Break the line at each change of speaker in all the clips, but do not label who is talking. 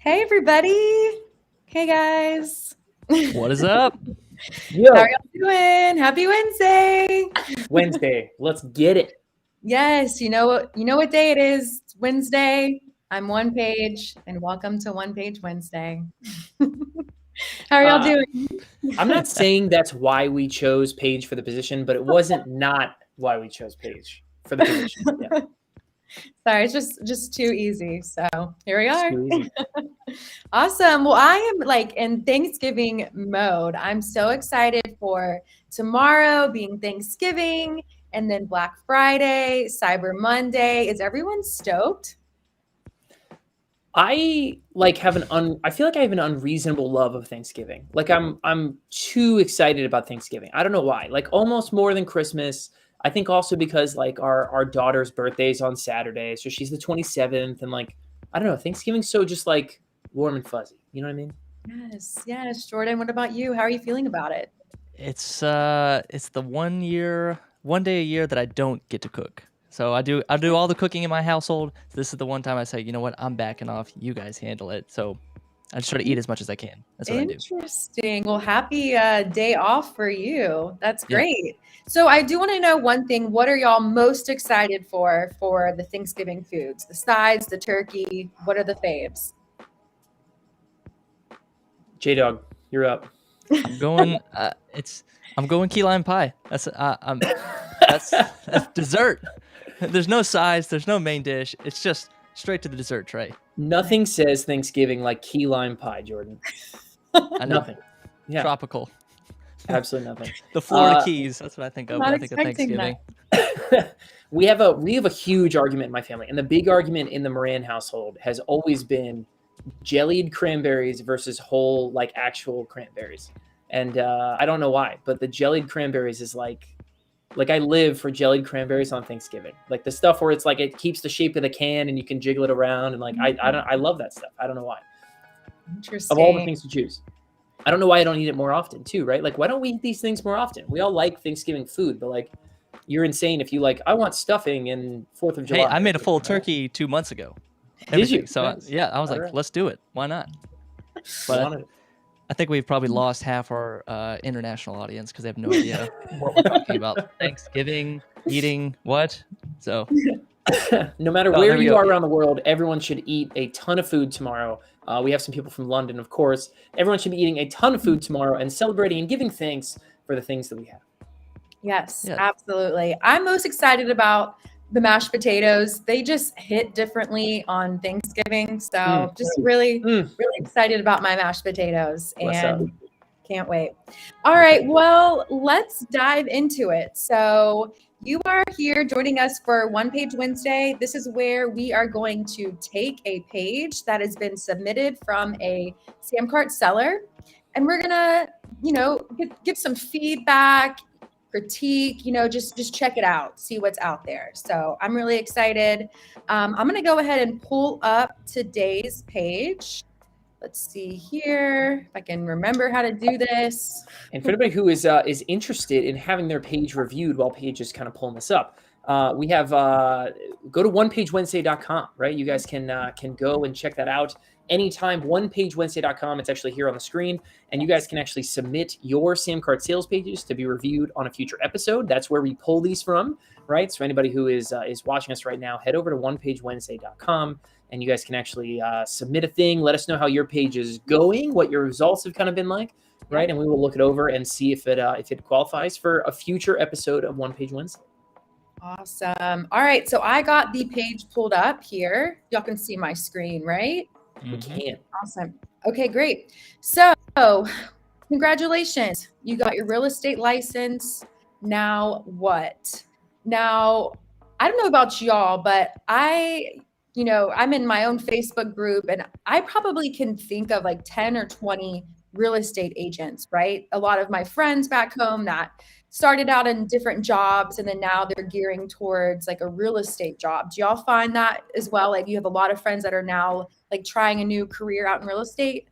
Hey, everybody. Hey, guys.
What is up?
How are y'all doing? Happy Wednesday.
Wednesday. Let's get it.
Yes, you know what day it is. It's Wednesday. I'm One Page, and welcome to One Page Wednesday. How are y'all doing?
I'm not saying that's why we chose Paige for the position, but it wasn't not why we chose Paige for the position. Yeah.
Sorry, it's just too easy. So here we
It's
are.
too easy.
Awesome. Well, I am like in Thanksgiving mode. I'm so excited for tomorrow being Thanksgiving and then Black Friday, Cyber Monday. Is everyone stoked?
I feel like I have an unreasonable love of Thanksgiving. Like I'm too excited about Thanksgiving. I don't know why. Like almost more than Christmas. I think also because like our daughter's birthday is on Saturday, so she's the 27th, and like I don't know, Thanksgiving's so just like warm and fuzzy. You know what I mean?
Yes. Jordan, what about you? How are you feeling about it?
It's the 1 day a year that I don't get to cook. So I do all the cooking in my household. This is the one time I say, you know what, I'm backing off. You guys handle it. So I just try to eat as much as I can. That's what I do.
Interesting. Well, happy day off for you. That's
Yeah.
great. So I do want to know one thing. What are y'all most excited for the Thanksgiving foods? The sides, the turkey. What are the faves?
J-Dog, you're up.
I'm going key lime pie. That's dessert. There's no sides, there's no main dish. It's just straight to the dessert tray.
Nothing says Thanksgiving like key lime pie, Jordan. Nothing. Yeah.
Tropical.
Absolutely nothing.
The Florida Keys. That's what I think of when I think of Thanksgiving.
We have a huge argument in my family, and the big argument in the Moran household has always been jellied cranberries versus whole, like actual cranberries. And I don't know why, but the jellied cranberries is like I live for jellied cranberries on Thanksgiving. Like the stuff where it's like it keeps the shape of the can and you can jiggle it around, and like I love that stuff. I don't know why.
Interesting.
Of all the things to choose. I don't know why I don't eat it more often too, right? Like why don't we eat these things more often? We all like Thanksgiving food, but like you're insane if you like I want stuffing and 4th of July.
Hey, I made a full turkey 2 months ago.
Did you?
So
Nice.
yeah, I was
All
like,
right.
let's do it. Why not? But I think we've probably lost half our international audience because they have no idea what we're talking about. Thanksgiving, eating, what? So
no matter
Well,
where
there we
you
go.
are around the world, everyone should eat a ton of food tomorrow. We have some people from London, of course. Everyone should be eating a ton of food tomorrow and celebrating and giving thanks for the things that we have.
Yes,
Yeah.
absolutely. I'm most excited about the mashed potatoes. They just hit differently on Thanksgiving. So just really excited about my mashed potatoes
What's up?
and can't wait. All right. Well, let's dive into it. So you are here joining us for One Page Wednesday. This is where we are going to take a page that has been submitted from a SamCart seller, and we're going to, give some feedback, critique, just check it out, see what's out there. So I'm really excited. I'm going to go ahead and pull up today's page. Let's see here if I can remember how to do this.
And for anybody who is interested in having their page reviewed while Paige is kind of pulling this up, we have go to onepagewednesday.com, right? You guys can go and check that out anytime. Onepagewednesday.com. It's actually here on the screen, and you guys can actually submit your SamCart sales pages to be reviewed on a future episode. That's where we pull these from, right? So anybody who is watching us right now, head over to onepagewednesday.com. And you guys can actually submit a thing. Let us know how your page is going, what your results have kind of been like, right? And we will look it over and see if it qualifies for a future episode of One Page Wednesday.
Awesome. All right. So I got the page pulled up here. Y'all can see my screen, right?
We can.
Awesome. Okay, great. So congratulations. You got your real estate license. Now what? Now, I don't know about y'all, but I'm in my own Facebook group, and I probably can think of like 10 or 20 real estate agents, right? A lot of my friends back home that started out in different jobs and then now they're gearing towards like a real estate job. Do y'all find that as well? Like you have a lot of friends that are now like trying a new career out in real estate?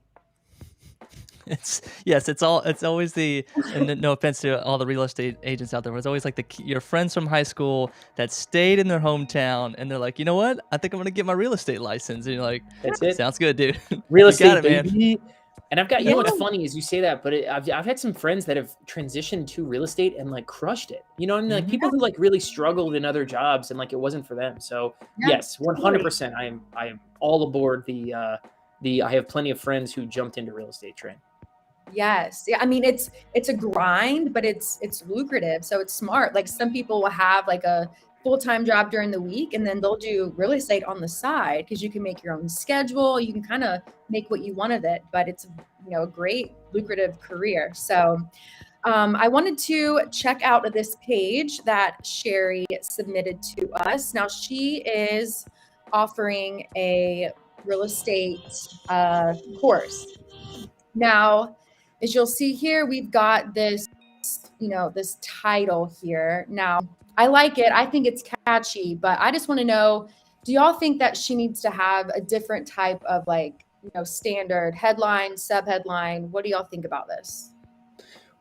It's always and no offense to all the real estate agents out there, but it's always like your friends from high school that stayed in their hometown and they're like, you know what? I think I'm gonna get my real estate license. And you're like,
That's it.
sounds good, dude.
Real
You got
estate,
it, man.
baby. And I've got, you know what's
Yeah.
funny is you say that, but I've had some friends that have transitioned to real estate and like crushed it. You know, and like people who like really struggled in other jobs and like it wasn't for them. So
Yeah,
yes, 100%. I am all aboard the I have plenty of friends who jumped into real estate train.
Yes. Yeah. I mean, it's a grind, but it's lucrative. So it's smart. Like some people will have like a full-time job during the week and then they'll do real estate on the side because you can make your own schedule. You can kind of make what you want of it, but it's, a great lucrative career. So I wanted to check out this page that Sherry submitted to us. Now she is offering a real estate course. Now, as you'll see here, we've got this, this title here. Now, I like it. I think it's catchy, but I just want to know, do y'all think that she needs to have a different type of standard headline, subheadline? What do y'all think about this?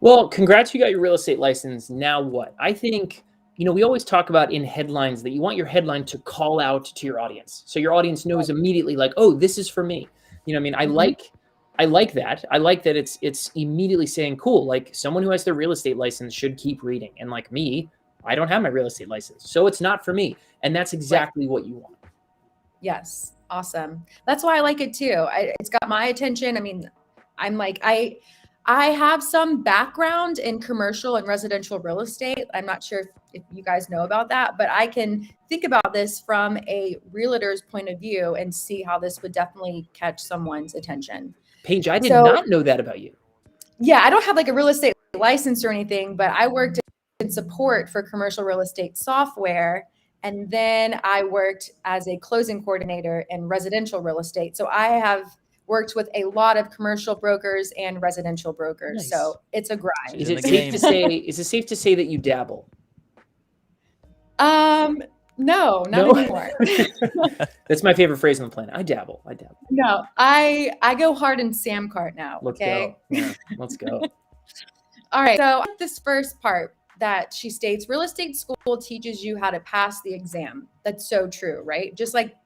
Well, congrats, you got your real estate license. Now what? I think, we always talk about in headlines that you want your headline to call out to your audience. So your audience knows immediately like, oh, this is for me. I mean, I like that. I like that it's immediately saying, cool, like someone who has their real estate license should keep reading. And like me, I don't have my real estate license, so it's not for me. And that's exactly what you want.
Yes. Awesome. That's why I like it too. It's got my attention. I mean, I'm like, I have some background in commercial and residential real estate. I'm not sure if you guys know about that, but I can think about this from a realtor's point of view and see how this would definitely catch someone's attention.
Paige, I did not know that about you.
Yeah, I don't have like a real estate license or anything, but I worked in support for commercial real estate software. And then I worked as a closing coordinator in residential real estate. So I have worked with a lot of commercial brokers and residential brokers.
Nice.
So it's a grind.
Is it safe to say that you dabble?
No, not anymore.
That's my favorite phrase on the planet. I dabble.
No, I go hard in SamCart now.
Let's
go.
Yeah, let's go.
All right. So this first part that she states, real estate school teaches you how to pass the exam. That's so true, right? Just like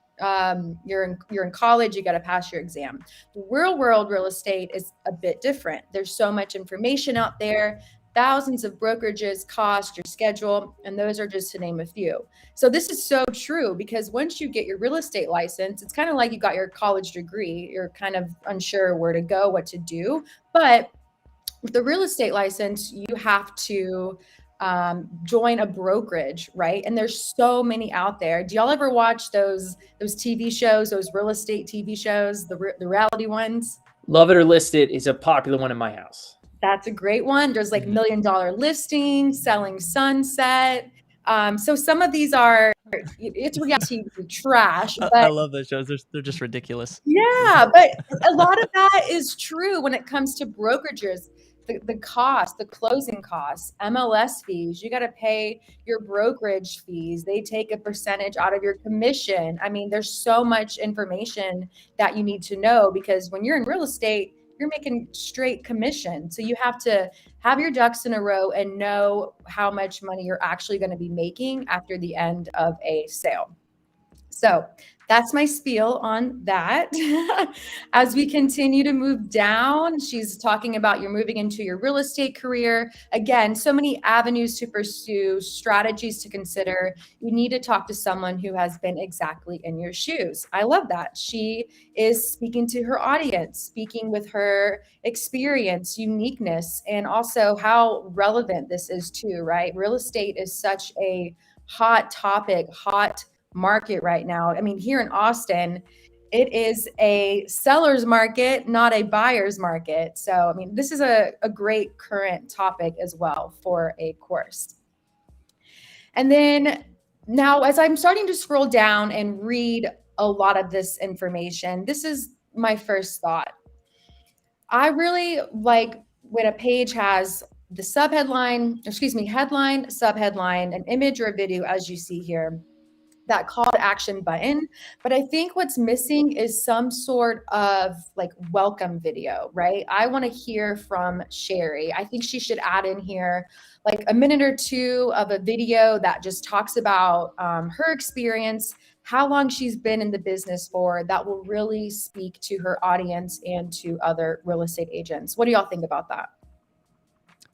you're in college, you got to pass your exam. Real world real estate is a bit different. There's so much information out there, thousands of brokerages, cost, your schedule, and those are just to name a few. So this is so true because once you get your real estate license, it's kind of like you got your college degree. You're kind of unsure where to go, what to do, but with the real estate license, you have to join a brokerage, right? And there's so many out there. Do y'all ever watch those TV shows, those real estate TV shows, the reality ones?
Love It or List It is a popular one in my house.
That's a great one. There's like $1 million listings, Selling Sunset. So some of these it's reality trash. But
I love those shows. They're just ridiculous.
Yeah, but a lot of that is true when it comes to brokerages. The cost, the closing costs, MLS fees, you got to pay your brokerage fees. They take a percentage out of your commission. I mean, there's so much information that you need to know because when you're in real estate, you're making straight commission. So you have to have your ducks in a row and know how much money you're actually going to be making after the end of a sale. So that's my spiel on that. As we continue to move down, she's talking about you're moving into your real estate career. Again, so many avenues to pursue, strategies to consider. You need to talk to someone who has been exactly in your shoes. I love that. She is speaking to her audience, speaking with her experience, uniqueness, and also how relevant this is too, right? Real estate is such a hot topic, hot market right now. I mean, here in Austin, it is a seller's market, not a buyer's market. So, I mean, this is a great current topic as well for a course. And then now, as I'm starting to scroll down and read a lot of this information, this is my first thought. I really like when a page has the headline, subheadline, an image or a video, as you see here. that call to action button. But I think what's missing is some sort of like welcome video, right? I want to hear from Sherry. I think she should add in here like a minute or two of a video that just talks about her experience, how long she's been in the business for, that will really speak to her audience and to other real estate agents. What do y'all think about that?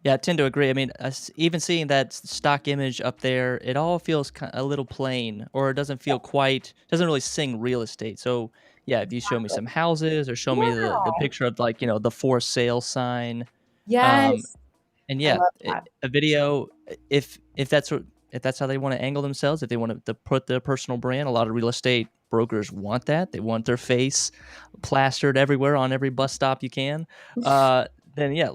Yeah, I tend to agree. I mean, even seeing that stock image up there, it all feels a little plain, or it doesn't feel doesn't really sing real estate. So yeah, if you show me some houses or show me the
Yeah.
picture of like, the for sale sign, um,
Yes.
and
I
yeah,
love that.
a video, if that's how they want to angle themselves, if they want to put their personal brand, a lot of real estate brokers want that. They want their face plastered everywhere on every bus stop you can. Then yeah,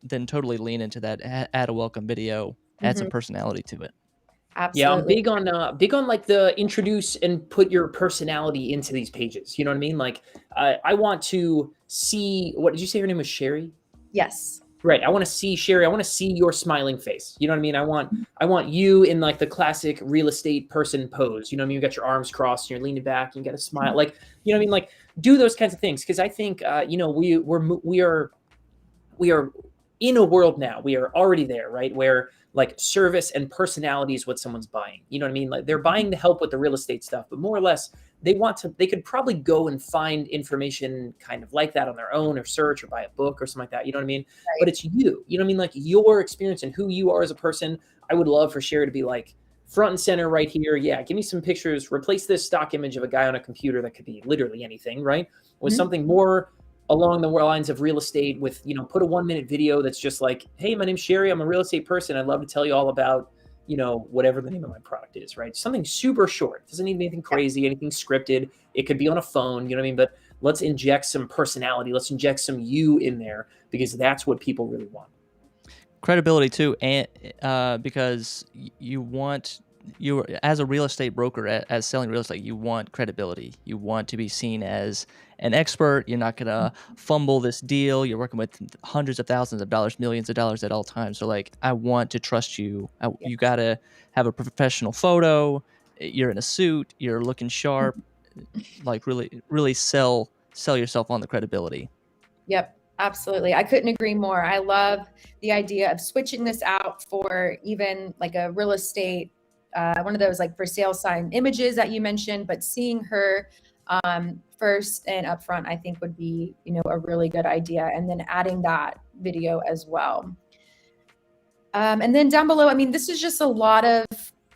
then totally lean into that. Add a welcome video, add some personality to it.
Yeah, I'm
Absolutely.
big on like the introduce and put your personality into these pages. You know what I mean? Like, I want to see. What did you say? Her name was Sherry.
Yes.
Right. I want to see Sherry. I want to see your smiling face. You know what I mean? I want you in like the classic real estate person pose. You know what I mean? You got your arms crossed, and you're leaning back, and you got a smile. Like, you know what I mean? Like, do those kinds of things, because I think we are in a world now. We are already there, right? Where like service and personality is what someone's buying. You know what I mean? Like, they're buying the help with the real estate stuff, but more or less they could probably go and find information kind of like that on their own, or search, or buy a book or something like that. You know what I mean?
Right.
But it's you know what I mean? Like, your experience and who you are as a person. I would love for Sherry to be like front and center right here. Yeah. Give me some pictures, replace this stock image of a guy on a computer that could be literally anything, right? With something more along the lines of real estate, with, put a 1-minute video that's just like, hey, my name's Sherry. I'm a real estate person. I'd love to tell you all about, whatever the name of my product is, right? Something super short. Doesn't need anything crazy, anything scripted. It could be on a phone, you know what I mean? But let's inject some personality. Let's inject some you in there, because that's what people really want.
Credibility too, and because you as a real estate broker, as selling real estate, you want credibility. You want to be seen as an expert. You're not gonna fumble this deal. You're working with hundreds of thousands of dollars, millions of dollars at all times. So like, I want to trust you. You gotta have a professional photo. You're in a suit. You're looking sharp. Like, really sell yourself on the credibility.
Yep. Absolutely. I couldn't agree more. I love the idea of switching this out for even like a real estate, one of those like for sale sign images that you mentioned, but seeing her first and upfront, I think would be, a really good idea. And then adding that video as well. And then down below, I mean, this is just a lot of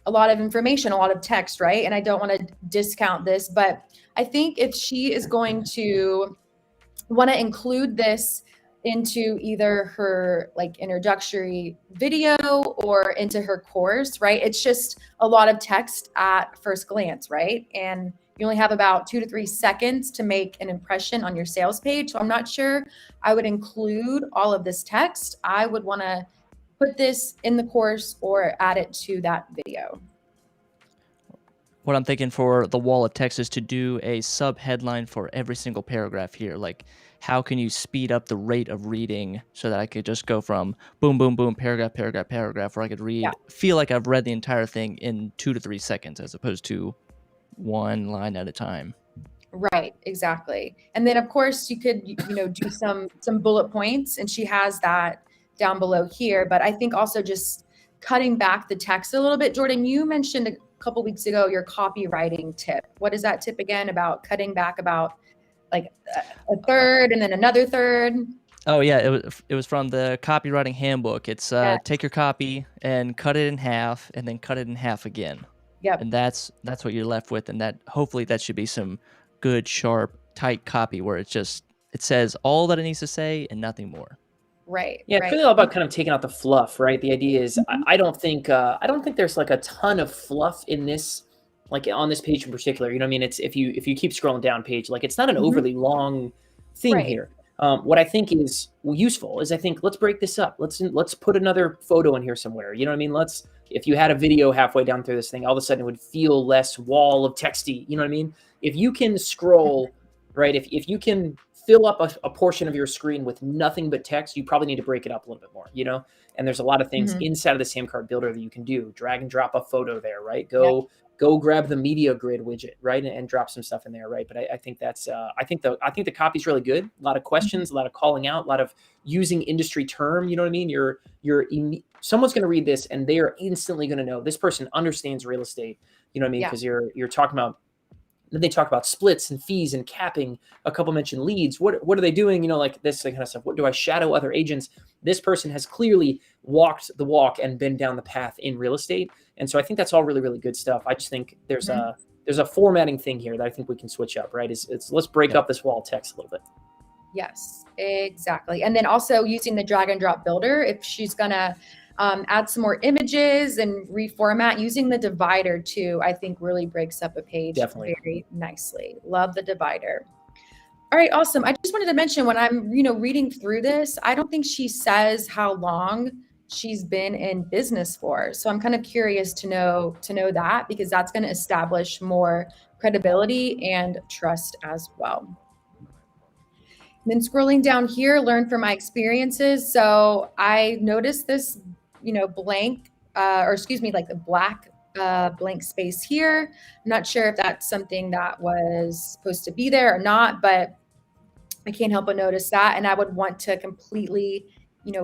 information, a lot of text, right? And I don't want to discount this, but I think if she is going to want to include this into either her like introductory video or into her course, right? It's just a lot of text at first glance, right? And you only have about 2 to 3 seconds to make an impression on your sales page. So I'm not sure I would include all of this text. I would want to put this in the course or add it to that video.
What I'm thinking for the wall of text is to do a sub headline for every single paragraph here. Like, how can you speed up the rate of reading so that I could just go from boom, boom, boom, paragraph, paragraph, paragraph, where I could feel like I've read the entire thing in 2 to 3 seconds, as opposed to one line at a time.
Right, exactly. And then of course you could, do some bullet points, and she has that down below here. But I think also just cutting back the text a little bit. Jordan, you mentioned a couple weeks ago your copywriting tip. What is that tip again about cutting back about like a third and then another third?
Oh yeah, it was from the copywriting handbook. It's take your copy and cut it in half, and then cut it in half again.
Yep.
And that's what you're left with, and that hopefully that should be some good, sharp, tight copy where it says all that it needs to say and nothing more.
Right.
Yeah, it's really all about kind of taking out the fluff, right? The idea is I don't think there's like a ton of fluff in this, like on this page in particular. You know what I mean? It's if you keep scrolling down page, like it's not an overly long thing here. What I think is useful is, I think, let's break this up. Let's put another photo in here somewhere. You know what I mean? If you had a video halfway down through this thing, all of a sudden it would feel less wall of texty. You know what I mean? If you can scroll, right? If you can fill up a portion of your screen with nothing but text, you probably need to break it up a little bit more, And there's a lot of things inside of the SamCart builder that you can do. Drag and drop a photo there, right? Go go grab the media grid widget, right, and drop some stuff in there, right? But I think that's I think the copy's really good. A lot of questions, a lot of calling out, a lot of using industry term. You know what I mean? Someone's going to read this and they are instantly going to know this person understands real estate. You know what I mean?
Yeah.
Because you're talking about. Then they talk about splits and fees and capping. A couple mentioned leads. What are they doing? You know, like this kind of stuff. What do I shadow other agents? This person has clearly walked the walk and been down the path in real estate. And so I think that's all really, really good stuff. I just think there's a formatting thing here that I think we can switch up, right? It's let's break up this wall of text a little bit.
Yes, exactly. And then also using the drag and drop builder, if she's gonna add some more images and reformat, using the divider too, I think really breaks up a page very nicely. Love the divider. All right, awesome. I just wanted to mention when I'm, reading through this, I don't think she says how long she's been in business for. So I'm kind of curious to know that, because that's going to establish more credibility and trust as well. And then scrolling down here, learn from my experiences. So I noticed this, blank, like the black blank space here. I'm not sure if that's something that was supposed to be there or not, but I can't help but notice that. And I would want to completely,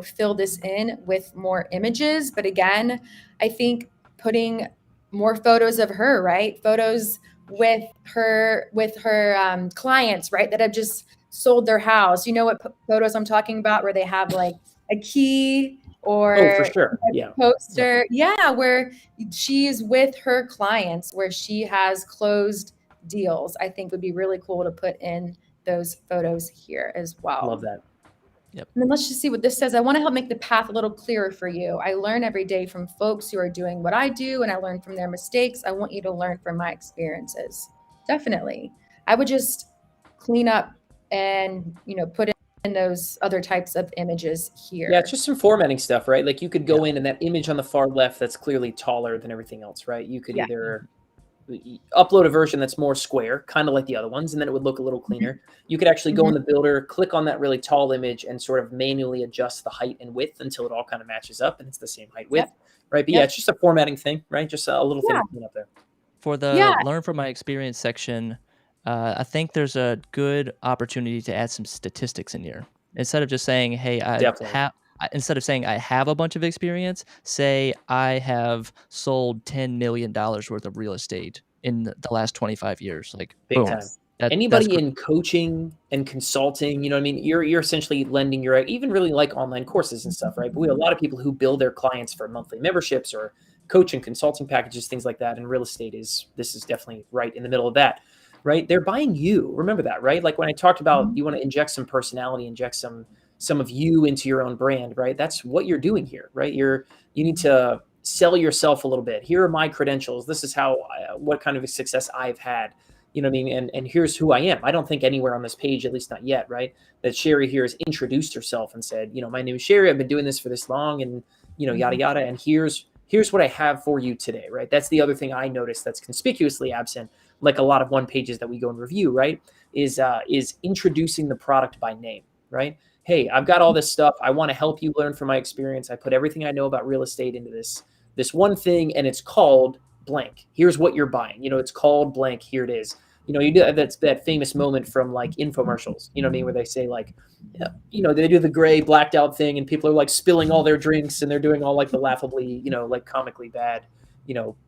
fill this in with more images. But again, I think putting more photos of her, right? Photos with her clients, right? That have just sold their house. You know what photos I'm talking about, where they have like a key or
for sure.
Poster. Yeah, where she's with her clients, where she has closed deals. I think would be really cool to put in those photos here as well.
Love that.
Yep.
And then let's just see what this says. I want to help make the path a little clearer for you. I learn every day from folks who are doing what I do, and I learn from their mistakes. I want you to learn from my experiences. Definitely. I would just clean up and, put in those other types of images here.
Yeah, it's just some formatting stuff, right? Like you could go in and that image on the far left that's clearly taller than everything else, right? You could either upload a version that's more square, kind of like the other ones, and then it would look a little cleaner. You could actually go in the builder, click on that really tall image, and sort of manually adjust the height and width until it all kind of matches up and it's the same height width, right? But yeah, it's just a formatting thing, right? Just a little thing to clean up there.
For the learn from my experience section, I think there's a good opportunity to add some statistics in here. Instead of just saying, hey, instead of saying I have a bunch of experience, say I have sold $10 million worth of real estate in the last 25 years. Like,
big time. Anybody in coaching and consulting, you know what I mean? You're essentially lending your, even really like online courses and stuff, right? But we have a lot of people who bill their clients for monthly memberships or coaching, consulting packages, things like that. And real estate this is definitely right in the middle of that, right? They're buying you. Remember that, right? Like when I talked about you want to inject some personality, inject some of you into your own brand, right? That's what you're doing here, right? You need to sell yourself a little bit. Here are my credentials. This is what kind of success I've had, you know what I mean? And here's who I am. I don't think anywhere on this page, at least not yet, right, that Sherry here has introduced herself and said, my name is Sherry. I've been doing this for this long and, yada, yada. And here's what I have for you today, right? That's the other thing I noticed that's conspicuously absent, like a lot of one pages that we go and review, right, is introducing the product by name, right? Hey, I've got all this stuff. I want to help you learn from my experience. I put everything I know about real estate into this one thing, and it's called blank. Here's what you're buying. It's called blank. Here it is. You do that's that famous moment from like infomercials, you know what I mean, where they say like, they do the gray blacked out thing and people are like spilling all their drinks and they're doing all like the laughably, like comically bad,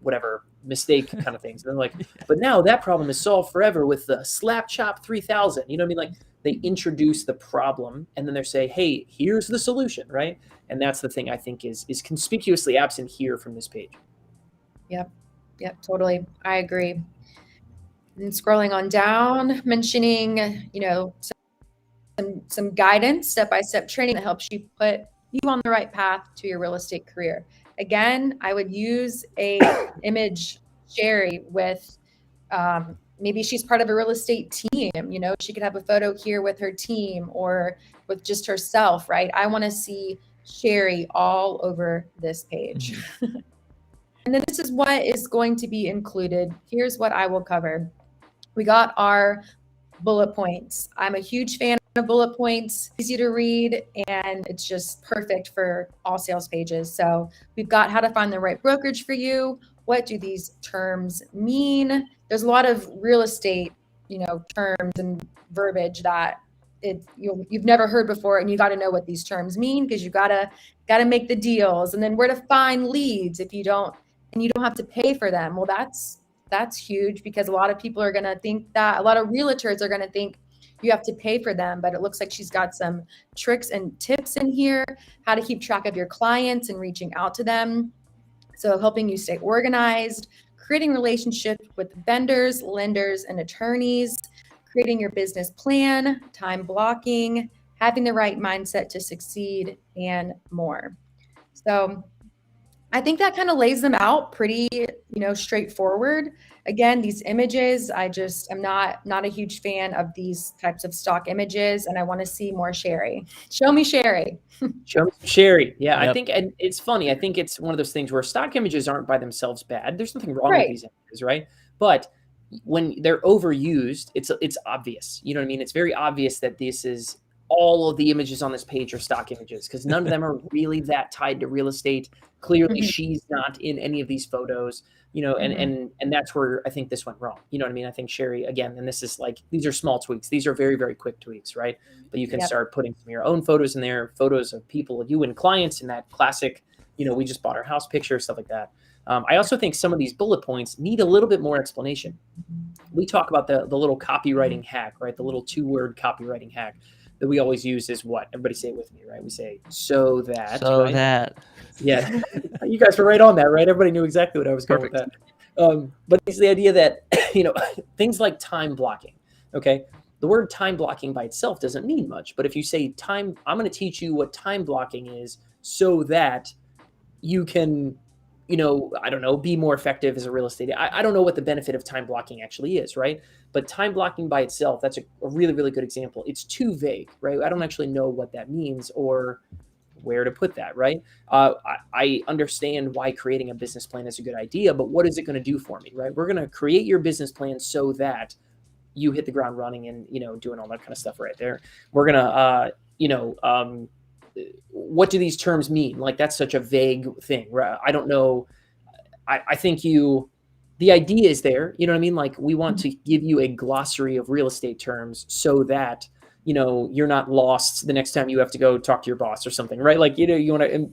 whatever mistake kind of things. And then like, but now that problem is solved forever with the Slap Chop 3000. You know what I mean? Like they introduce the problem and then they say, hey, here's the solution, right? And that's the thing I think is conspicuously absent here from this page.
Yep, totally. I agree. And scrolling on down, mentioning, some guidance, step-by-step training that helps you put you on the right path to your real estate career. Again, I would use a image Sherry with, maybe she's part of a real estate team, she could have a photo here with her team or with just herself, right? I want to see Sherry all over this page. And then this is what is going to be included. Here's what I will cover. We got our bullet points. I'm a huge fan of bullet points, easy to read, and it's just perfect for all sales pages. So we've got how to find the right brokerage for you, what do these terms mean? There's a lot of real estate, terms and verbiage that you've never heard before, and you got to know what these terms mean, because you gotta make the deals, and then where to find leads if you don't have to pay for them. Well, that's huge, because a lot of people are going to think that, a lot of realtors are going to think you have to pay for them, but it looks like she's got some tricks and tips in here, how to keep track of your clients and reaching out to them. So helping you stay organized, creating relationships with vendors, lenders, and attorneys, creating your business plan, time blocking, having the right mindset to succeed, and more. So I think that kind of lays them out pretty, straightforward. Again, these images, I'm not a huge fan of these types of stock images, and I want to see more Sherry. Show me Sherry.
Show me some Sherry. Yeah,
Yep.
I think, and it's funny. I think it's one of those things where stock images aren't by themselves bad. There's nothing wrong with
Right.
these images, right? But when they're overused, it's obvious. You know what I mean? It's very obvious that this is all of the images on this page are stock images, because none of them are really that tied to real estate. Clearly,
Mhm.
she's not in any of these photos, and that's where I think this went wrong. You know what I mean? I think Sherry, again, and this is like, these are small tweaks. These are very, very quick tweaks, right? But you can
Yep.
start putting some of your own photos in there, photos of people, you and clients, in that classic, we just bought our house picture, stuff like that. I also think some of these bullet points need a little bit more explanation. We talk about the little copywriting hack, right? The little 2-word copywriting hack that we always use is what? Everybody say it with me, right? We say, so that,
So
right?
that.
Yeah. You guys were right on that, right? Everybody knew exactly what I was going with that. But it's the idea that, things like time blocking, okay? The word time blocking by itself doesn't mean much, but if you say time, I'm going to teach you what time blocking is so that you can, I don't know, be more effective as a real estate. I don't know what the benefit of time blocking actually is, right? But time blocking by itself, that's a really, really good example. It's too vague, right? I don't actually know what that means or where to put that, right? I understand why creating a business plan is a good idea, but what is it going to do for me, right? We're going to create your business plan so that you hit the ground running and, doing all that kind of stuff right there. We're going to, what do these terms mean? Like, that's such a vague thing, right? I don't know. I think the idea is there, you know what I mean? Like, we want to give you a glossary of real estate terms so that, you're not lost the next time you have to go talk to your boss or something, right? Like, you want to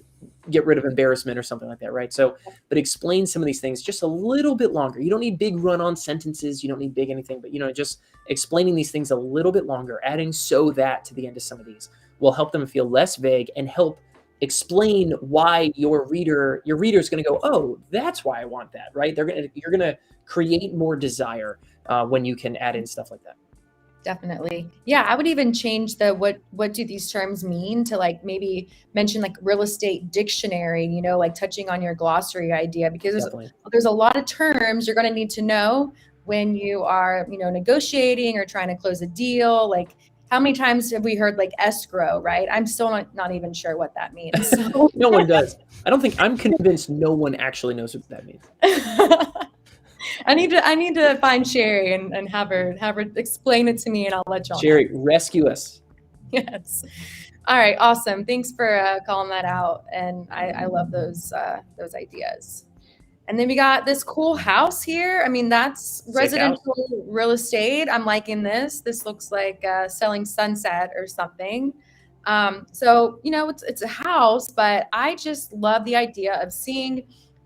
get rid of embarrassment or something like that, right? So, but explain some of these things just a little bit longer. You don't need big run-on sentences. You don't need big anything, but, just explaining these things a little bit longer, adding so that to the end of some of these will help them feel less vague and help explain why your reader is going to go, oh, that's why I want that, right? You're going to create more desire when you can add in stuff like that.
Definitely. Yeah, I would even change the what do these terms mean to, like, maybe mention like real estate dictionary, like touching on your glossary idea, because there's a lot of terms you're going to need to know when you are, negotiating or trying to close a deal. Like, how many times have we heard like escrow, right? I'm still not even sure what that means. So.
No one does. I'm convinced no one actually knows what that means.
I need to find Sherry and have her explain it to me, and I'll let y'all know.
Sherry, rescue us.
Yes. All right. Awesome. Thanks for calling that out. And I love those ideas. And then we got this cool house here. I mean, that's residential real estate. I'm liking this. This looks like selling sunset or something. So, it's a house, but I just love the idea of seeing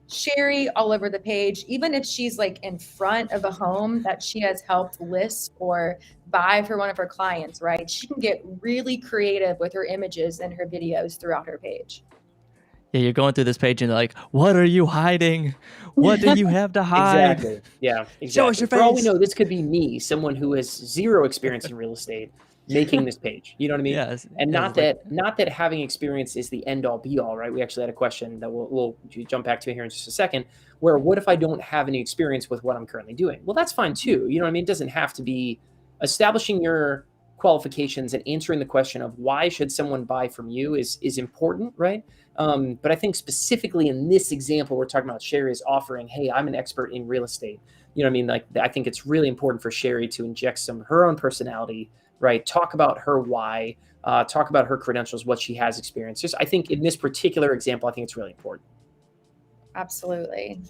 Sherry all over the page, even if she's like in front of a home that she has helped list or buy for one of her clients, right? She can get really creative with her images and her videos throughout her page.
Yeah, you're going through this page and they're like, what are you hiding? What do you have to hide?
Exactly. Yeah, exactly.
Show us your face.
For all we know, this could be me, someone who has zero experience in real estate, making this page. You know what I mean?
Yes.
And not that having experience is the end all be all, right? We actually had a question that we'll jump back to here in just a second, where what if I don't have any experience with what I'm currently doing? Well, that's fine too. You know what I mean? It doesn't have to be. Establishing your qualifications and answering the question of why should someone buy from you is important, right? But I think specifically in this example, we're talking about Sherry is offering, hey, I'm an expert in real estate. You know what I mean? Like, I think it's really important for Sherry to inject some of her own personality, right? Talk about her why, talk about her credentials, what she has experienced. Just, I think in this particular example, I think it's really important.
Absolutely.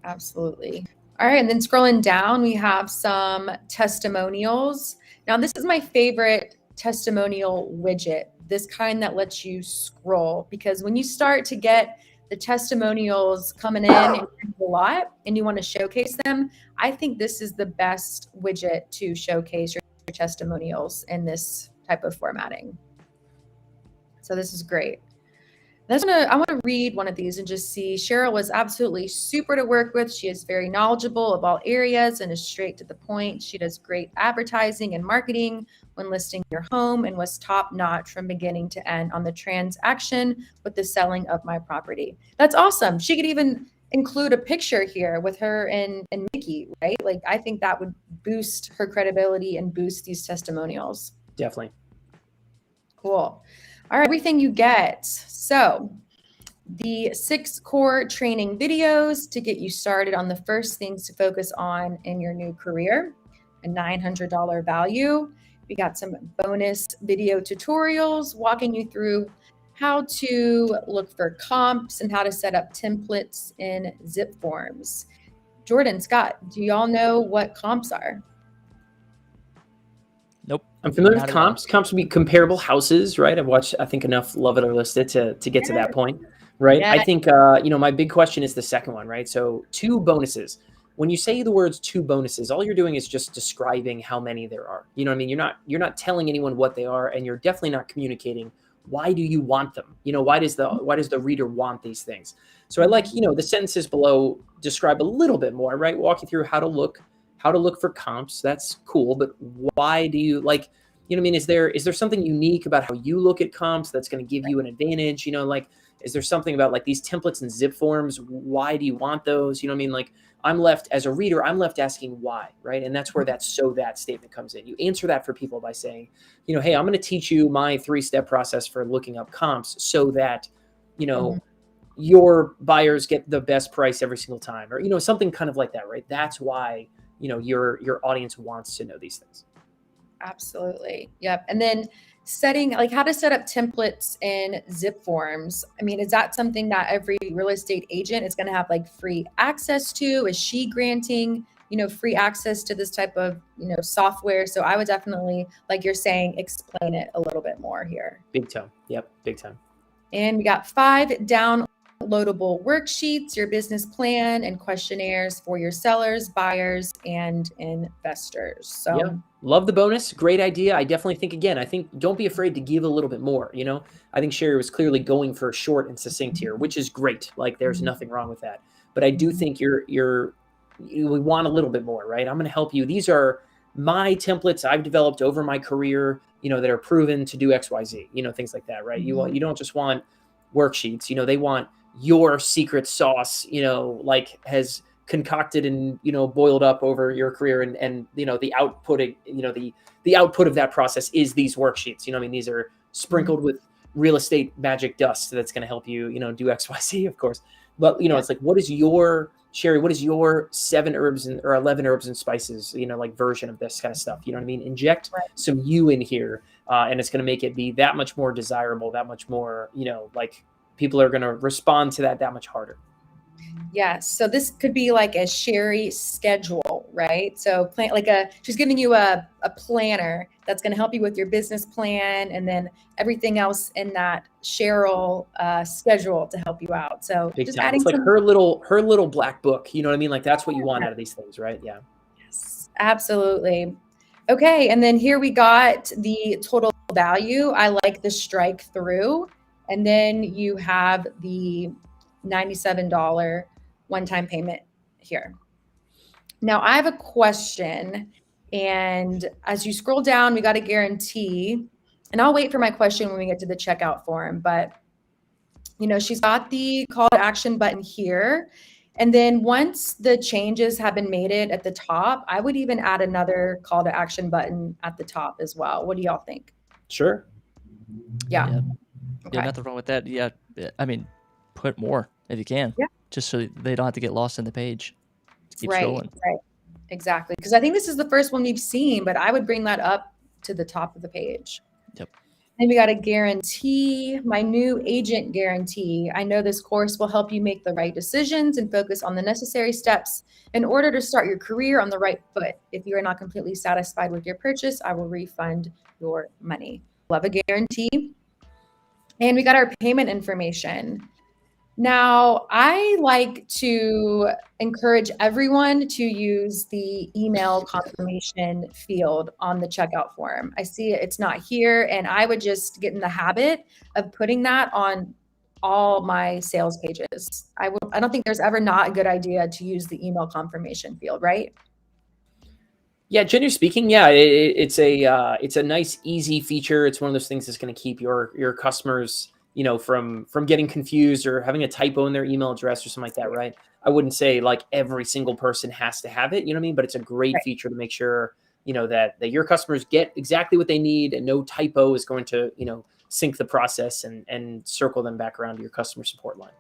Absolutely. All right. And then scrolling down, we have some testimonials. Now, this is my favorite testimonial widget, this kind that lets you scroll, because when you start to get the testimonials coming in and a lot and you want to showcase them, I think this is the best widget to showcase your testimonials in this type of formatting. So this is great. I want to read one of these and just see. Cheryl was absolutely super to work with. She is very knowledgeable of all areas and is straight to the point. She does great advertising and marketing when listing your home and was top notch from beginning to end on the transaction with the selling of my property. That's awesome. She could even include a picture here with her and Mickey, right? Like, I think that would boost her credibility and boost these testimonials.
Definitely.
Cool. All right, everything you get. So the 6 core training videos to get you started on the first things to focus on in your new career, a $900 value. We got some bonus video tutorials walking you through how to look for comps and how to set up templates in zip forms. Jordan, Scott, do y'all know what comps are?
Nope.
I'm familiar with comps. Comps would be comparable houses, right? I've watched, I think, enough Love It or List It to get to that point, right?
Yeah.
I think, my big question is the second one, right? So 2 bonuses. When you say the words 2 bonuses, all you're doing is just describing how many there are. You know what I mean? You're not telling anyone what they are, and you're definitely not communicating why do you want them? Why does the reader want these things? So I like, the sentences below describe a little bit more, right? Walk you through how to look for comps. That's cool, but why do you like, what I mean? Is there something unique about how you look at comps that's going to give you an advantage? Is there something about like these templates and zip forms? Why do you want those? You know what I mean? Like, I'm left as a reader, I'm left asking why, right? And that's where that statement comes in. You answer that for people by saying, hey, I'm going to teach you my 3-step process for looking up comps so that, your buyers get the best price every single time, or, something kind of like that, right? That's why, your audience wants to know these things.
Absolutely. Yep. And then like how to set up templates in zip forms. I mean, is that something that every real estate agent is going to have like free access to? Is she granting, free access to this type of, software? So I would definitely, like you're saying, explain it a little bit more here.
Big time. Yep. Big time.
And we got 5 downloadable worksheets, your business plan, and questionnaires for your sellers, buyers, and investors. So
yeah. Love the bonus. Great idea. I definitely think, again, don't be afraid to give a little bit more. I think Sherry was clearly going for short and succinct here, which is great. Like, there's nothing wrong with that. But I do think we want a little bit more, right? I'm going to help you. These are my templates I've developed over my career, that are proven to do X, Y, Z, things like that, right? You don't just want worksheets, they want your secret sauce, like has concocted and, boiled up over your career. And the output, the output of that process is these worksheets. I mean, these are sprinkled with real estate magic dust that's going to help you, do X, Y, Z, of course. But, it's like, Sherry, what is your 7 herbs or 11 herbs and spices, like version of this kind of stuff? You know what I mean? Inject some you in here, and it's going to make it be that much more desirable, that much more, like people are going to respond to that much harder.
Yes. So this could be like a Sherry schedule, right? So she's giving you a planner that's going to help you with your business plan, and then everything else in that Cheryl schedule to help you out. So
Big
just
time.
adding
it's like her little black book. You know what I mean? Like, that's what you want out of these things, right? Yeah.
Yes, absolutely. Okay. And then here we got the total value. I like the strike through. And then you have the $97 one-time payment here. Now I have a question, and as you scroll down, we got a guarantee, and I'll wait for my question when we get to the checkout form, but she's got the call to action button here. And then once the changes have been made at the top, I would even add another call to action button at the top as well. What do y'all think?
Sure.
Yeah.
Yeah, nothing wrong with that. Yeah, I mean, put more if you can.
Yeah.
Just so they don't have to get lost in the page. Keep scrolling.
Right. Exactly. Because I think this is the first one we've seen, but I would bring that up to the top of the page.
Yep.
Then we got a guarantee, my new agent guarantee. I know this course will help you make the right decisions and focus on the necessary steps in order to start your career on the right foot. If you are not completely satisfied with your purchase, I will refund your money. Love a guarantee. And we got our payment information. Now, I like to encourage everyone to use the email confirmation field on the checkout form. I see it's not here, and I would just get in the habit of putting that on all my sales pages. I don't think there's ever not a good idea to use the email confirmation field, right?
Yeah, generally speaking, yeah, it's a nice, easy feature. It's one of those things that's going to keep your customers, from getting confused or having a typo in their email address or something like that, right? I wouldn't say like every single person has to have it, you know what I mean? But it's a great feature to make sure, that your customers get exactly what they need and no typo is going to, sync the process and circle them back around to your customer support line.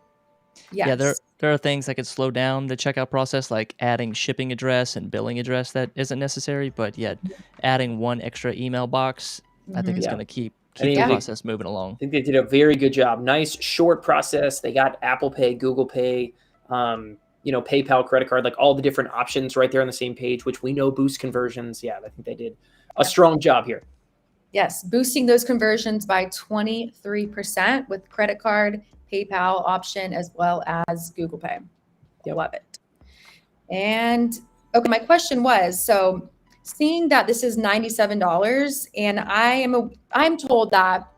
Yes.
Yeah, there are things that could slow down the checkout process, like adding shipping address and billing address that isn't necessary. But yet, adding one extra email box, I think it's
Yeah.
going to keep
think
the
they-
process moving along.
I think they did a very good job. Nice, short process. They got Apple Pay, Google Pay, PayPal, credit card, like all the different options right there on the same page, which we know boost conversions. Yeah, I think they did a strong job here.
Yes, boosting those conversions by 23% with credit card, PayPal option, as well as Google Pay.
Yep.
Love it. And okay, my question was, so seeing that this is $97 and I'm told that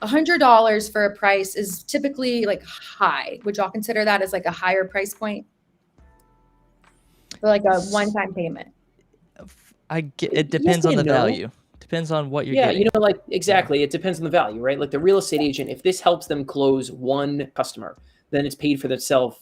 $100 for a price is typically like high. Would y'all consider that as like a higher price point? For like a one-time payment?
It depends on the value. Depends on what you're getting.
Exactly. It depends on the value, right? Like the real estate agent, if this helps them close one customer, then it's paid for themselves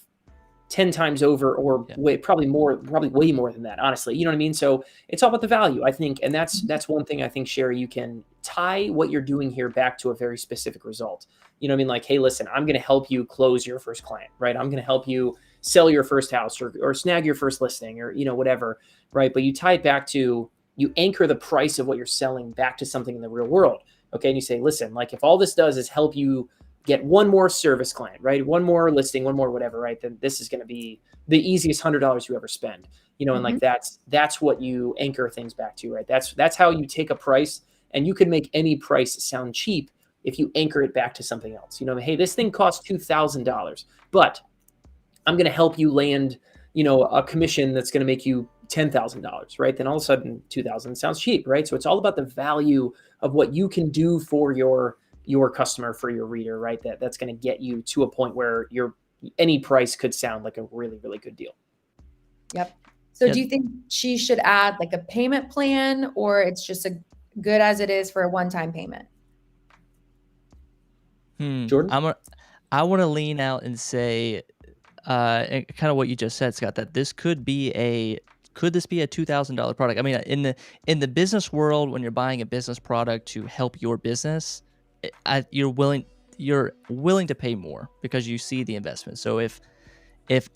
10 times over or probably way more than that, honestly. You know what I mean? So it's all about the value, I think. And that's one thing I think, Sherry, you can tie what you're doing here back to a very specific result. You know what I mean? Like, hey, listen, I'm going to help you close your first client, right? I'm going to help you sell your first house or snag your first listing or, whatever, right? But you tie it back to, you anchor the price of what you're selling back to something in the real world. Okay. And you say, listen, like if all this does is help you get one more service client, right? One more listing, one more whatever, right? Then this is going to be the easiest $100 you ever spend, and like that's what you anchor things back to, right? That's how you take a price, and you can make any price sound cheap if you anchor it back to something else. Hey, this thing costs $2,000, but I'm going to help you land, a commission that's going to make you $10,000, right? Then all of a sudden $2,000 sounds cheap, right? So it's all about the value of what you can do for your customer, for your reader, right? That's going to get you to a point where any price could sound like a really, really good deal.
Yep. So do you think she should add like a payment plan, or it's just a good as it is for a one-time payment?
Jordan?
I want to lean out and say, kind of what you just said, Scott, that this could be could this be a $2,000 product? I mean, in the business world, when you're buying a business product to help your business, you're willing to pay more because you see the investment. So if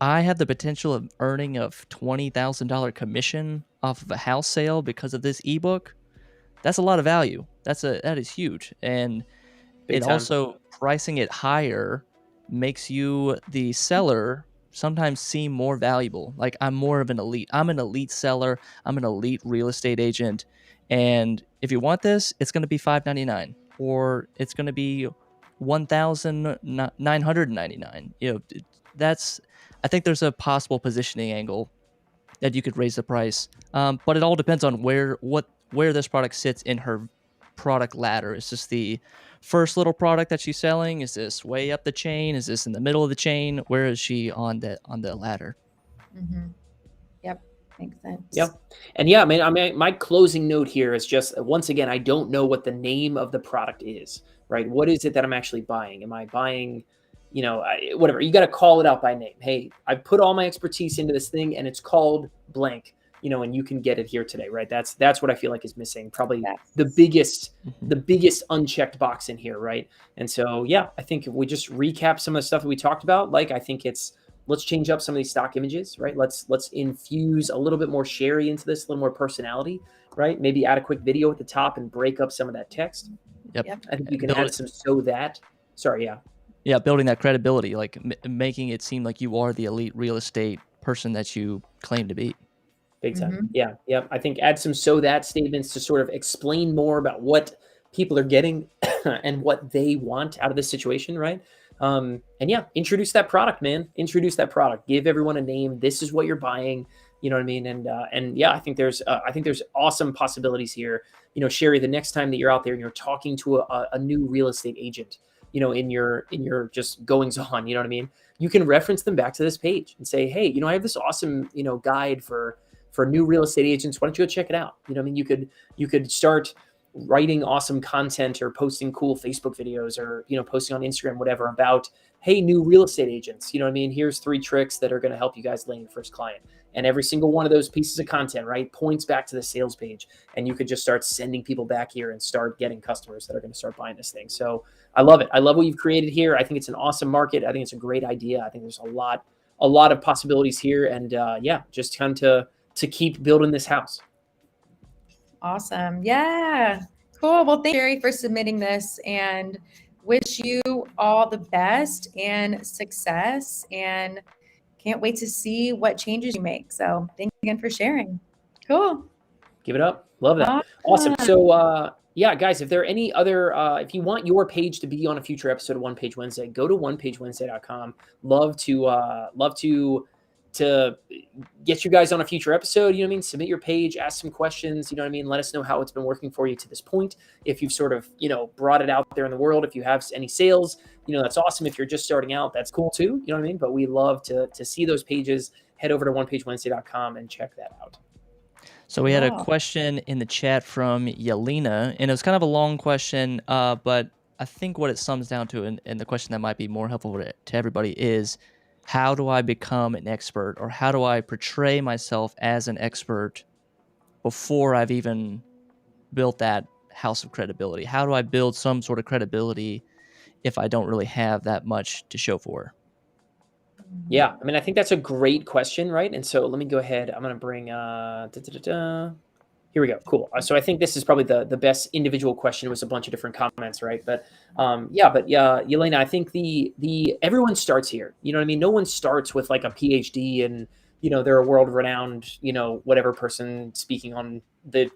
I have the potential of earning a $20,000 commission off of a house sale because of this ebook, that's a lot of value. That is huge, and
Big time.
Also pricing it higher makes you, the seller, sometimes seem more valuable. Like I'm an elite seller. I'm an elite real estate agent. And if you want this, it's going to be $599 or it's going to be $1,999. I think there's a possible positioning angle that you could raise the price. But it all depends on where this product sits in her product ladder. Is this the first little product that she's selling? Is this way up the chain? Is this in the middle of the chain? Where is she on the ladder?
Mm-hmm. Yep, makes sense.
Yep. And yeah, I mean, my closing note here is just, once again, I don't know what the name of the product is, right? What is it that I'm actually buying? Am I buying, whatever? You got to call it out by name. Hey, I put all my expertise into this thing and it's called blank. And you can get it here today, right? That's what I feel like is missing. Probably the biggest unchecked box in here, right? And so, yeah, I think if we just recap some of the stuff that we talked about, like I think let's change up some of these stock images, right? Let's infuse a little bit more Sherry into this, a little more personality, right? Maybe add a quick video at the top and break up some of that text.
Yep.
Yep.
I think you can
Build
add
it.
some so that. Sorry, yeah.
Yeah, building that credibility, like making it seem like you are the elite real estate person that you claim to be.
Big time.
Mhm.
Yeah. Yeah. I think add some so that statements to sort of explain more about what people are getting and what they want out of this situation, right? And yeah, introduce that product, man. Introduce that product. Give everyone a name. This is what you're buying. You know what I mean? And yeah, I think there's awesome possibilities here. You know, Sherry, the next time that you're out there and you're talking to a new real estate agent, you know, in your just goings on, you know what I mean? You can reference them back to this page and say, hey, you know, I have this awesome, you know, guide for new real estate agents. Why don't you go check it out? You know, I mean, you could start writing awesome content or posting cool Facebook videos or, you know, posting on Instagram, whatever, about, hey, new real estate agents, you know what I mean? Here's 3 tricks that are going to help you guys land your first client. And every single one of those pieces of content, right, points back to the sales page. And you could just start sending people back here and start getting customers that are going to start buying this thing. So I love it. I love what you've created here. I think it's an awesome market. I think it's a great idea. I think there's a lot of possibilities here. And yeah, just time to keep building this house.
Awesome. Yeah. Cool. Well, thank you, Sherry, for submitting this, and wish you all the best and success, and can't wait to see what changes you make. So thank you again for sharing. Cool.
Give it up. Love that. Awesome. So yeah, guys, if there are any other, if you want your page to be on a future episode of One Page Wednesday, go to onepagewednesday.com. Love to get you guys on a future episode. You know what I mean? Submit your page, ask some questions. You know what I mean? Let us know how it's been working for you to this point. If you've sort of, you know, brought it out there in the world, if you have any sales, you know, that's awesome. If you're just starting out, that's cool too. You know what I mean? But we love to see those pages. Head over to onepagewednesday.com and check that out.
So we had a question in the chat from Yelena, and it was kind of a long question, but I think what it sums down to, and the question that might be more helpful to everybody is, how do I become an expert, or how do I portray myself as an expert before I've even built that house of credibility? How do I build some sort of credibility if I don't really have that much to show for?
Yeah, I mean, I think that's a great question, right? And so let me go ahead. I'm going to bring here we go. Cool. So I think this is probably the best individual question. It was a bunch of different comments, right? But yeah, Yelena, I think the everyone starts here. You know what I mean? No one starts with like a PhD and, you know, they're a world renowned, you know, whatever person speaking on the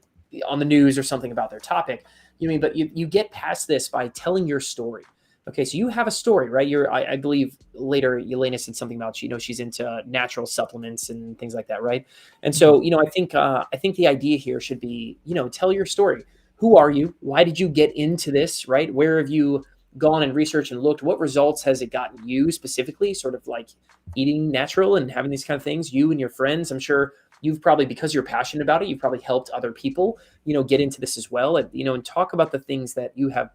news or something about their topic. You know what I mean? But you get past this by telling your story. Okay, so you have a story, right? I believe later Yelena said something about, you know, she's into natural supplements and things like that, right? And so, you know, I think the idea here should be, you know, tell your story. Who are you? Why did you get into this, right? Where have you gone and researched and looked? What results has it gotten you specifically, sort of like eating natural and having these kind of things, you and your friends? I'm sure you've probably, because you're passionate about it, you've probably helped other people, you know, get into this as well. And, you know, and talk about the things that you have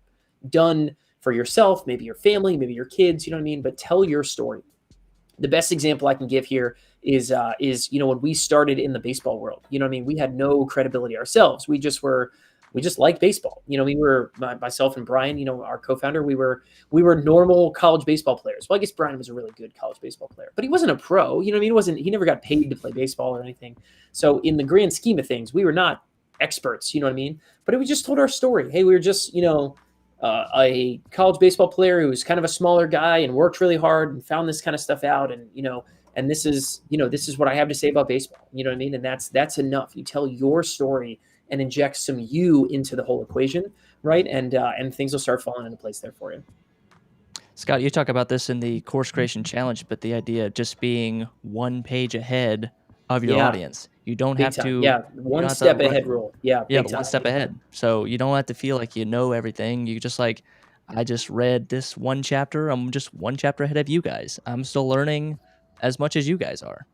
done for yourself, maybe your family, maybe your kids, you know what I mean? But tell your story. The best example I can give here is, you know, when we started in the baseball world, you know what I mean? We had no credibility ourselves. We just liked baseball. You know, we were, myself and Brian, you know, our co-founder, we were normal college baseball players. Well, I guess Brian was a really good college baseball player, but he wasn't a pro, you know what I mean? He never got paid to play baseball or anything. So in the grand scheme of things, we were not experts, you know what I mean? But we just told our story. Hey, we were just, you know, a college baseball player who was kind of a smaller guy and worked really hard and found this kind of stuff out. And, you know, and this is what I have to say about baseball. You know what I mean? And that's enough. You tell your story and inject some you into the whole equation, right? And things will start falling into place there for you.
Scott, you talk about this in the course creation challenge, but the idea of just being one page ahead of your audience. You don't have to.
Yeah, one step ahead rule. Yeah,
one step ahead. So you don't have to feel like you know everything. You just like, I just read this one chapter. I'm just one chapter ahead of you guys. I'm still learning as much as you guys are.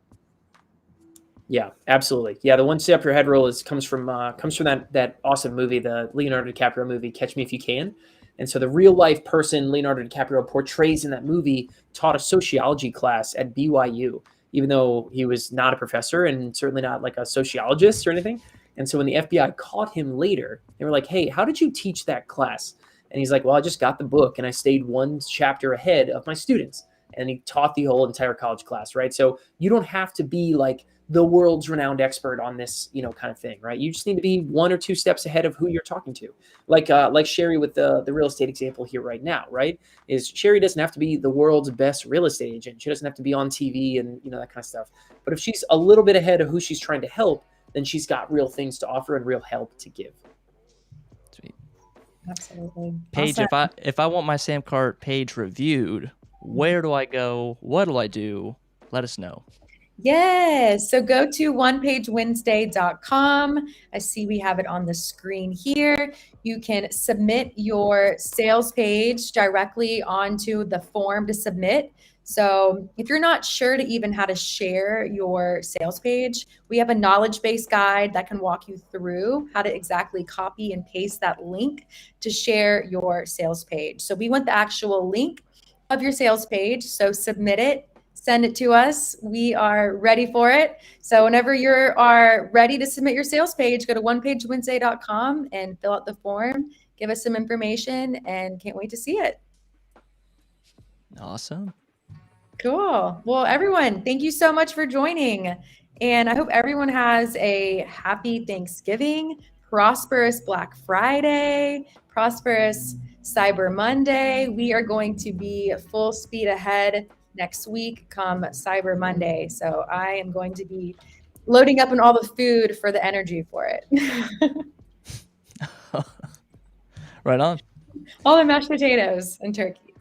Yeah, absolutely. Yeah, the one step ahead rule comes from that awesome movie, the Leonardo DiCaprio movie, Catch Me If You Can. And so the real life person Leonardo DiCaprio portrays in that movie taught a sociology class at BYU, even though he was not a professor and certainly not like a sociologist or anything. And so when the FBI caught him later, they were like, hey, how did you teach that class? And he's like, well, I just got the book and I stayed one chapter ahead of my students. And he taught the whole entire college class, right? So you don't have to be like the world's renowned expert on this, kind of thing, right? You just need to be 1 or 2 steps ahead of who you're talking to. Like Sherry with the real estate example here right now, right? Is Sherry doesn't have to be the world's best real estate agent. She doesn't have to be on TV and, that kind of stuff. But if she's a little bit ahead of who she's trying to help, then she's got real things to offer and real help to give.
Sweet.
Absolutely.
Paige,
Awesome.
if I want my SamCart page reviewed, where do I go? What do I do? Let us know.
Yes. So go to onepagewednesday.com. I see we have it on the screen here. You can submit your sales page directly onto the form to submit. So if you're not sure to even how to share your sales page, we have a knowledge-based guide that can walk you through how to exactly copy and paste that link to share your sales page. So we want the actual link of your sales page. So submit it. Send it to us. We are ready for it. So whenever you are ready to submit your sales page, go to onepagewednesday.com and fill out the form, give us some information, and can't wait to see it.
Awesome.
Cool. Well, everyone, thank you so much for joining. And I hope everyone has a happy Thanksgiving, prosperous Black Friday, prosperous Cyber Monday. We are going to be full speed ahead next week come Cyber Monday. So I am going to be loading up on all the food for the energy for it.
Right on.
All the mashed potatoes and turkey.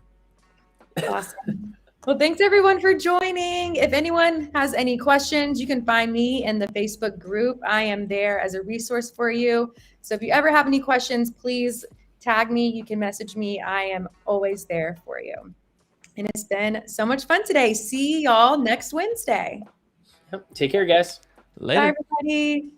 Awesome. Well, thanks everyone for joining. If anyone has any questions, you can find me in the Facebook group. I am there as a resource for you. So if you ever have any questions, please tag me. You can message me. I am always there for you. And it's been so much fun today. See y'all next Wednesday.
Take care, guys.
Later.
Bye, everybody.